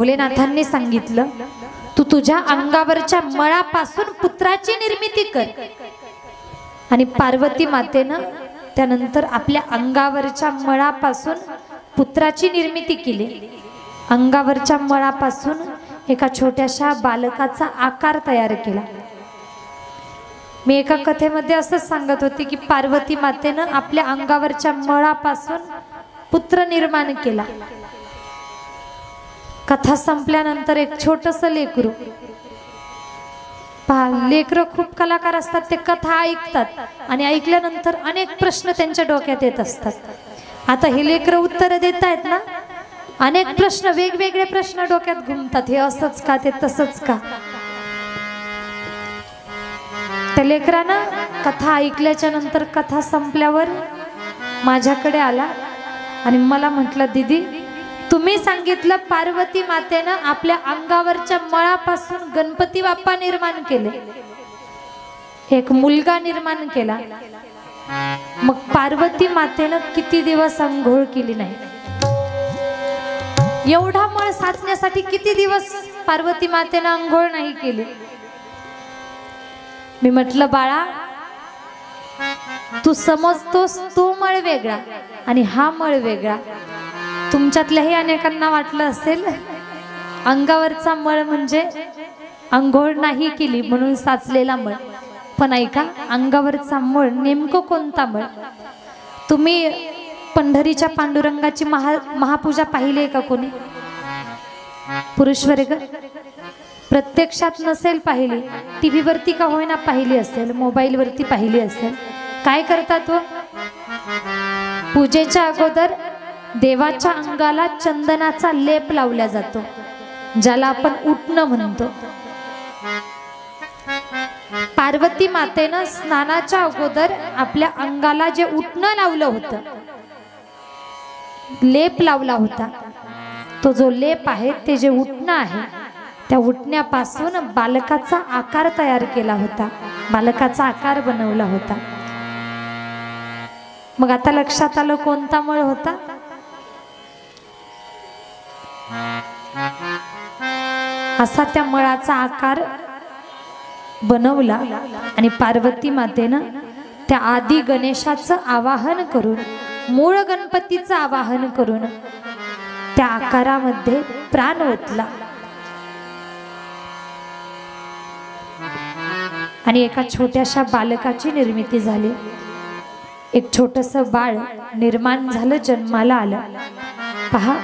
भोलेनाथांनी सांगितलं, तू तुझ्या अंगावरच्या मळापासून पुत्राची निर्मिती कर। आणि पार्वती मातेनं त्यानंतर आपल्या अंगावरच्या मळापासून पुत्राची निर्मिती केली। अंगावरच्या मळापासून एका छोट्याशा बालकाचा आकार तयार केला। मी एका कथेमध्ये असं सांगत होती की पार्वती मातेनं आपल्या अंगावरच्या मळापासून पुत्र निर्माण केला। कथा संपल्यानंतर एक छोटंसं लेकरू, लेकरं खूप कलाकार असतात, ते कथा ऐकतात आणि ऐकल्यानंतर अनेक प्रश्न त्यांच्या डोक्यात येत असतात। आता हे लेकरं उत्तर देत आहेत ना, अनेक प्रश्न, वेगवेगळे प्रश्न डोक्यात घुमतात, हे असंच का, ते तसंच का। त्या लेकरानं कथा ऐकल्याच्या नंतर कथा संपल्यावर माझ्याकडे आला आणि मला म्हटलं, दीदी तुम्ही सांगितलं पार्वती मातेनं आपल्या अंगावरच्या मळापासून गणपती बाप्पा निर्माण केले, एक मुलगा निर्माण केला, मग पार्वती मातेनं किती दिवस अंघोळ केली नाही? एवढा मळ साचण्यासाठी किती दिवस पार्वती मातेनं अंघोळ नाही केली? मी म्हटलं, बाळा तू समजतोस तो मळ वेगळा आणि हा मळ वेगळा। तुमच्यातल्याही अनेकांना वाटलं असेल अंगावरचा मळ म्हणजे अंघोळ नाही केली म्हणून साचलेला मळ, पण ऐका, अंगावरचा मळ नेमकं कोणता मळ? तुम्ही पंढरीच्या पांडुरंगाची महापूजा पाहिली आहे का कोणी? पुरुष वर्ग प्रत्यक्षात नसेल पाहिली, टीव्ही वरती का होईना पाहिली असेल, मोबाईल वरती पाहिली असेल। काय करतात? पूजेच्या अगोदर देवाच्या अंगाला चंदनाचा लेप लावला जातो, ज्याला आपण उटणं म्हणतो। पार्वती मातेनं स्नानाच्या अगोदर आपल्या अंगाला जे उटणं लावलं होतं, लेप लावला होता, तो जो लेप आहे, ते जे उटणं आहे, त्या उटण्यापासून बालकाचा आकार तयार केला होता, बालकाचा आकार बनवला होता। मग आता लक्षात आलं कोणता मळ होता? असा त्या मळाचा आकार बनवला आणि पार्वती मातेनं त्या आदि गणेशाचं आवाहन करून, मूळ गणपतीचं आवाहन करून त्या आकारामध्ये प्राण ओतला आणि एका छोट्याशा बालकाची निर्मिती झाली। एक छोटंसं बाळ निर्माण झालं, जन्माला आलं। पहा,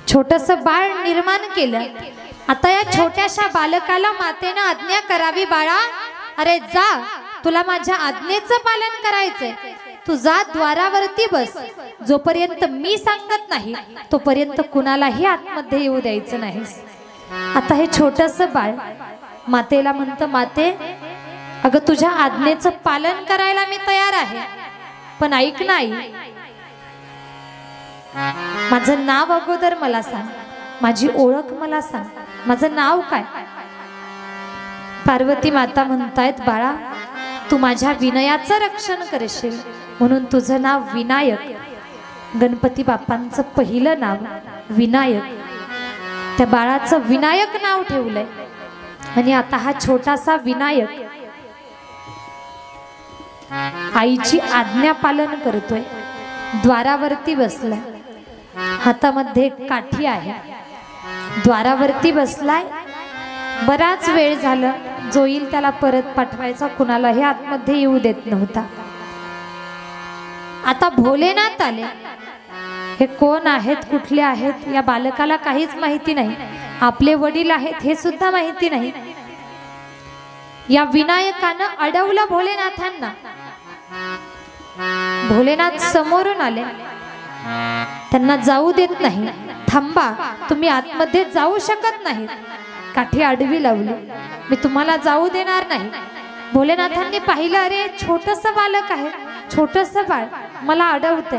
छोटंसं बाळ निर्माण केलं। आता या छोट्याशा बालकाला मातेनं आज्ञा करावी, बाळा अरे जा, तुला माझ्या आज्ञेचं पालन करायचंय, तू जा द्वारावरती बस, जोपर्यंत मी सांगत नाही तोपर्यंत कुणालाही आतमध्ये येऊ द्यायचं नाही। आता हे छोटंसं बाळ मातेला म्हणतं, माते अगं तुझ्या आज्ञेचं पालन करायला मी तयार आहे, पण ऐक नाही, माझं नाव अगोदर मला सांग, माझी ओळख मला सांग, माझं नाव काय? पार्वती माता म्हणतायत, बाळा तू माझ्या विनयाचं रक्षण करशील म्हणून तुझं नाव विनायक, गणपती बाप्पांचं पहिलं नाव विनायक, त्या बाळाचं विनायक नाव ठेवलंय। आणि आता हा छोटासा विनायक आईची आज्ञा पालन करतोय, द्वारावरती बसलाय, हातामध्ये काठी आहे, द्वारावरती बसलाय। बराच वेळ झाला, जो येईल त्याला परत पाठवायचा, कुणालाही आतमध्ये येऊ देत नव्हता। आता भोलेनाथ आले। हे कोण आहेत, कुठले आहेत, या बालकाला काहीच माहिती नाही, आपले वडील आहेत हे सुद्धा माहिती नाही। या विनायकानं अडवलं भोलेनाथांना। भोलेनाथ समोरून आले, त्यांना जाऊ देत नाही, थांबा, तुम्ही आतमध्ये जाऊ शकत नाही, काठी आडवी लावली, मी तुम्हाला जाऊ देणार नाही। भोलेनाथांनी पाहिलं, अरे छोटंसं बालक आहे, छोटंसं बाळ मला अडवतंय।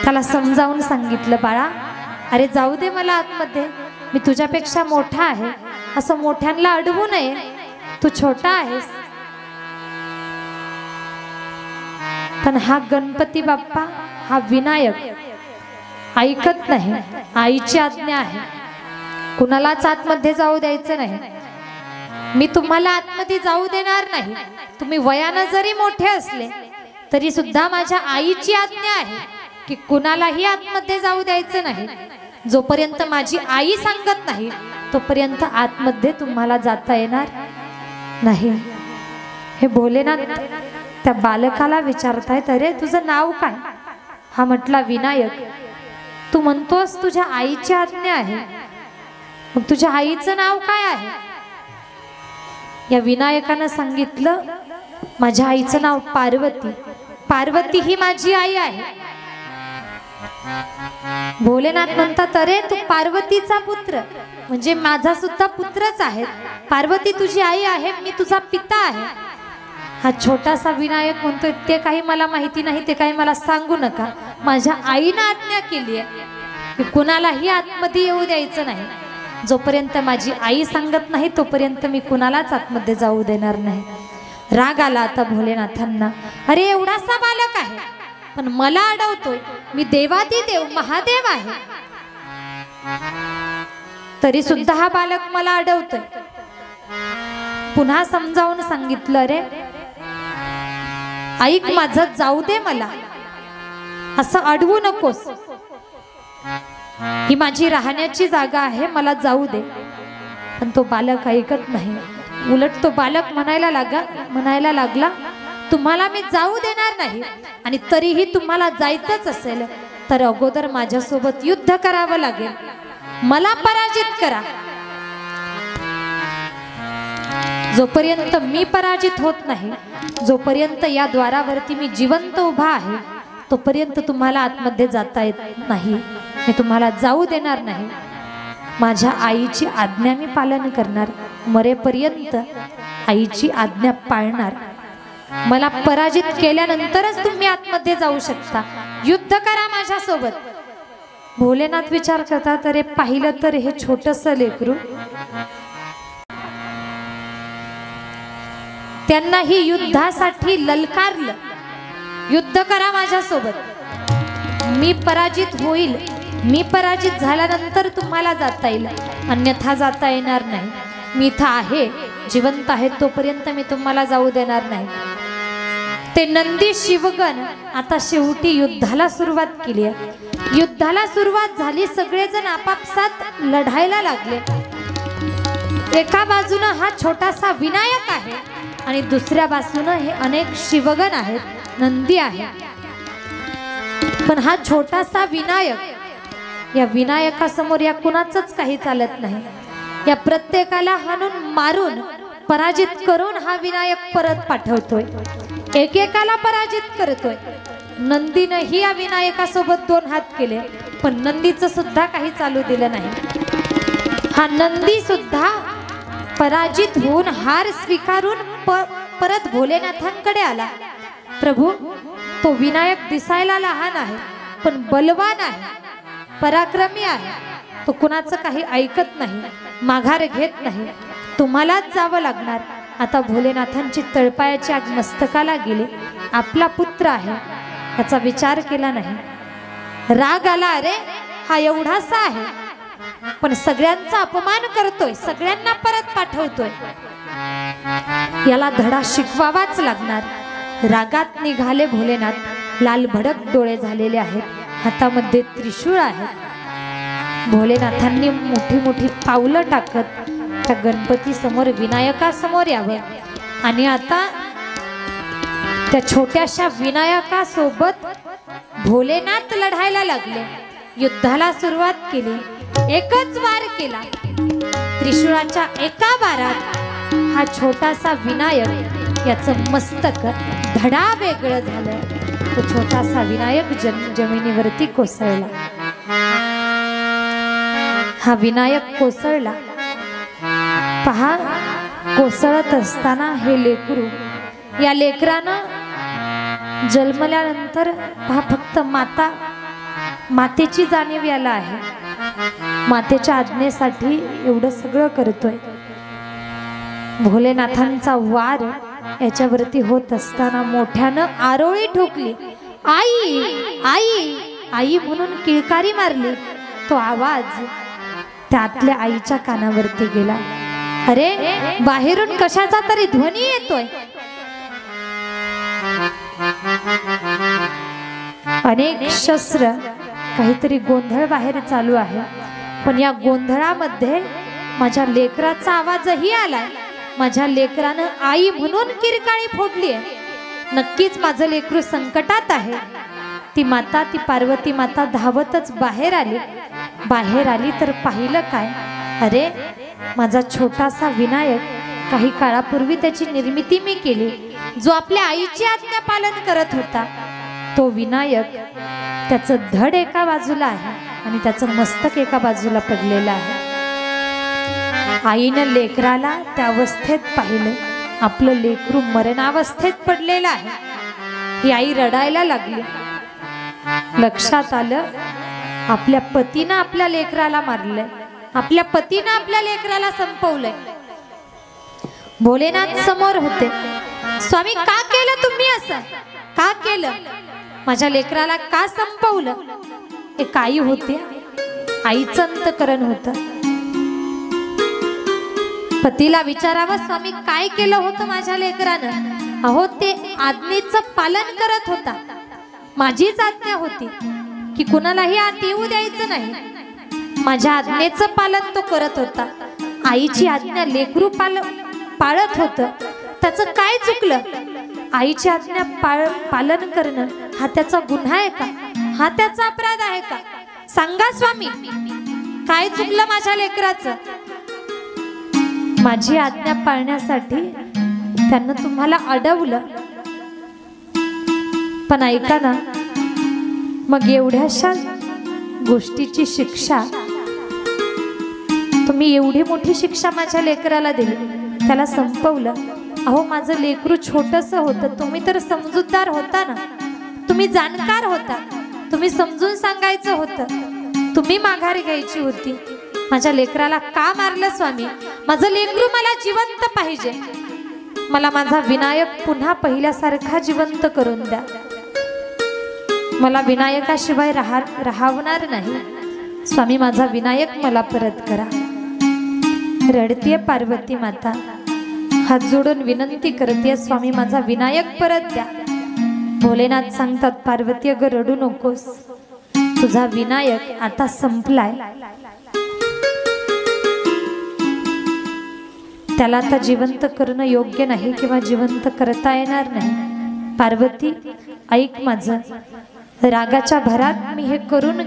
त्याला समजावून सांगितलं, बाळा अरे जाऊ दे मला आतमध्ये, मी तुझ्यापेक्षा मोठा आहे, असं मोठ्यांना अडवू नये, तू छोटा आहेस। पण हा गणपती बाप्पा, हा विनायक ऐकत नाही. आईची आज्ञा आहे, कुणालाच आतमध्ये जाऊ द्यायचं नाही. मी तुम्हाला आतमध्ये जाऊ देणार नाही. तुम्ही वयानं जरी मोठे असले तरी सुद्धा माझ्या आईची आज्ञा आहे की कुणालाही आतमध्ये जाऊ द्यायचं नाही. जोपर्यंत माझी आई सांगत नाही तोपर्यंत आतमध्ये तुम्हाला जाता येणार नाही. हे भोलेनाथ त्या बालकाला विचारतायत, अरे तुझं नाव काय? हा म्हटला विनायक. तू म्हणतोस तुझ्या आईची आज्ञा आहे, मग तुझ्या आईचं नाव काय आहे? या विनायकानं सांगितलं, माझ्या आईचं नाव पार्वती. पार्वती ही माझी आई आहे. भोलेनाथ म्हणतात, अरे तू पार्वतीचा पुत्र, म्हणजे माझा सुद्धा पुत्रच आहे. पार्वती तुझी आई आहे, मी तुझा पिता आहे. हा छोटासा विनायक म्हणतोय, ते काही मला माहिती नाही, ते काही मला सांगू नका. माझ्या आईनं आज्ञा केली आहे की कुणालाही आतमध्ये येऊ द्यायचं नाही. जोपर्यंत माझी आई सांगत नाही तोपर्यंत मी कुणालाच आतमध्ये जाऊ देणार नाही. राग आला आता भोलेनाथांना. अरे एवढासा बालक आहे पण मला अडवतोय, मी देवादिदेव महादेव आहे, तरी सुद्धा हा बालक मला अडवतोय. पुन्हा समजावून सांगितलं, अरे ऐक माझं, जाऊ दे मला, असं अडवू नकोस. ही माझी राहण्याची जागा आहे, मला जाऊ दे. पण तो बालक ऐकत नाही. उलट तो बालक म्हणायला लागला, तुम्हाला मी जाऊ देणार नाही, आणि तरीही तुम्हाला जायचंच असेल तर अगोदर माझ्यासोबत युद्ध करावं लागेल, मला पराजित करा. जोपर्यंत मी पराजित होत नाही, जोपर्यंत या द्वारावरती मी जिवंत उभा आहे, तोपर्यंत तुम्हाला आतमध्ये जाता येत नाही. मी तुम्हाला जाऊ देणार नाही. माझ्या आईची आज्ञा मी पालन करणार, मरेपर्यंत आईची आज्ञा पाळणार. मला पराजित केल्यानंतरच तुम्ही आतमध्ये जाऊ शकता, युद्ध करा माझ्यासोबत. भोलेनाथ विचार करतात, अरे पाहिलं तर हे छोटस लेकरू, त्यांनाही युद्धासाठी ललकारलं, युद्ध करा माझ्यासोबत, मी पराजित होईल, मी पराजित झाल्यानंतर तुम्हाला जाता येईल, अन्यथा जाता येणार नाही. मी इथं आहे, जिवंत आहे, तोपर्यंत मी तुम्हाला जाऊ देणार नाही. ते नंदी शिवगण आता शेवटी युद्धाला सुरुवात केली आहे. युद्धाला सुरुवात झाली, सगळेजण आपापसात लढायला लागले. एका बाजूनं हा छोटासा विनायक आहे आणि दुसऱ्या बाजूनं हे अनेक शिवगण आहेत, नंदी आहे. पण हा छोटासा विनायक, या विनायकासमोर या कुणाचंच काही चालत नाही. या प्रत्येकाला हाणून मारून पराजित करून हा विनायक परत पाठवतोय, एकेकाला पराजित करतोय. नंदीनंही या विनायकासोबत दोन हात केले, पण नंदीचं सुद्धा काही चालू दिलं नाही. हा नंदी सुद्धा पराजित होऊन हार स्वीकारून परत भोलेनाथांकडे आला. प्रभू, तो विनायक दिसायला लहान आहे पण बलवान आहे, पराक्रमी आहे, तो कुणाचं काही ऐकत नाही, माघार घेत नाही, तुम्हालाच जावं लागणार. आता भोलेनाथांची तळपायाची आग मस्तकाला गेली. आपला पुत्र आहे याचा विचार केला नाही. राग आला, अरे हा एवढासा आहे पण सगळ्यांचा अपमान करतोय, सगळ्यांना परत पाठवतोय, याला धडा शिकवावाच लागणार. रागात निघाले भोलेनाथ. लाल भडक डोळे झालेले आहेत, हातामध्ये त्रिशूळ आहे. भोलेनाथांनी मोठी मोठी पावलं टाकत त्या गणपती समोर, विनायकासमोर यावं आणि आता त्या छोट्याशा विनायकासोबत भोलेनाथ लढायला लागले. युद्धाला सुरुवात केली. एकच वार केला. त्रिशूळाच्या एका वारात हा छोटासा विनायक, याचं मस्तक धडा वेगळं झालं. तो छोटासा विनायक जमिनीवरती कोसळला. हा विनायक कोसळला. पहा, कोसळत असताना हे लेकरू, या लेकरानं जन्मल्यानंतर पहा फक्त मातेची जाणीव याला आहे. मातेच्या आज्ञेसाठी एवढं सगळं करतोय. भोलेनाथांचा वार याच्यावरती होत असताना मोठ्यानं आरोळी ठोकली. आई आई आई म्हणून किळकारी मारली. तो आवाज त्यातल्या आईच्या कानावरती गेला. अरे बाहेरून कशाचा तरी ध्वनी येतोय. अनेक शस्त्र काहीतरी गोंधळ बाहेर चालू आहे. पण या गोंधळामध्ये माझ्या लेकराचा आवाजही आलाय. माझ्या लेकरानं आई म्हणून किरकाळी फोडली आहे. नक्कीच माझं लेकरू संकटात आहे. ती माता, ती पार्वती माता धावतच बाहेर आली. बाहेर आली तर पाहिलं काय, अरे माझा छोटासा विनायक, काही काळापूर्वी त्याची निर्मिती मी केली, जो आपल्या आईची आज्ञा पालन करत होता. तो विनायक, त्याचं धड एका बाजूला आहे आणि त्याचं मस्तक एका बाजूला पडलेलं आहे. आईनं लेकराला त्या अवस्थेत पाहिलं. आपलं लेकरू मरणावस्थेत पडलेलं आहे. ही आई रडायला लागली. लक्षात आलं, आपल्या पतीनं आपल्या लेकराला मारलंय, आपल्या पतीनं आपल्या लेकराला संपवलंय. भोलेनाथ समोर होते. स्वामी, का केलं तुम्ही असं? का केलं? माझ्या लेकराला का संपवलं? एक आई होती, आईचं अंतकरण होतं. पतीला विचारावं, स्वामी काय केलं होतं माझ्या लेकरानं? अहो, ते आज्ञेचं पालन करत होता. माझीच आज्ञा होती की कुणालाही आत येऊ द्यायचं नाही. माझ्या आज्ञेचं पालन तो करत होता. आईची आज्ञा लेकरू पाळत होतं. त्याचं काय चुकलं? आईची आज्ञा पालन करणं हा त्याचा गुन्हा आहे का? हा त्याचा अपराध आहे का? सांगा स्वामी, काय चुकलं माझ्या लेकराचं? माझी आज्ञा पाळण्यासाठी त्यानं तुम्हाला अडवलं. पण ऐका ना, मग एवढ्याशा गोष्टीची शिक्षा, तुम्ही एवढी मोठी शिक्षा माझ्या लेकराला दिली, त्याला संपवलं. अहो, माझं लेकरू छोटंसं होतं. तुम्ही तर समजूतदार होता ना, तुम्ही जाणकार होता. तुम्ही समजून सांगायचं होतं, तुम्ही माघार घ्यायची होती. माझ्या लेकराला का मारलं स्वामी? माझं लेकरू मला जिवंत पाहिजे. मला माझा विनायक पुन्हा पहिल्यासारखा जिवंत करून द्या. मला विनायकाशिवाय राहणार नाही. स्वामी, माझा विनायक मला परत करा. रडतीये पार्वती माता, हात जोडून विनंती करते, स्वामी माझा विनायक परत द्या. भोलेनाथ सांगतात, पार्वती अगं रडू नकोस, तुझा विनायक आता संपलाय. त्याला आता जिवंत करणं योग्य नाही किंवा जिवंत करता येणार नाही. पार्वती ऐक माझं, रागाच्या भरात मी हे करून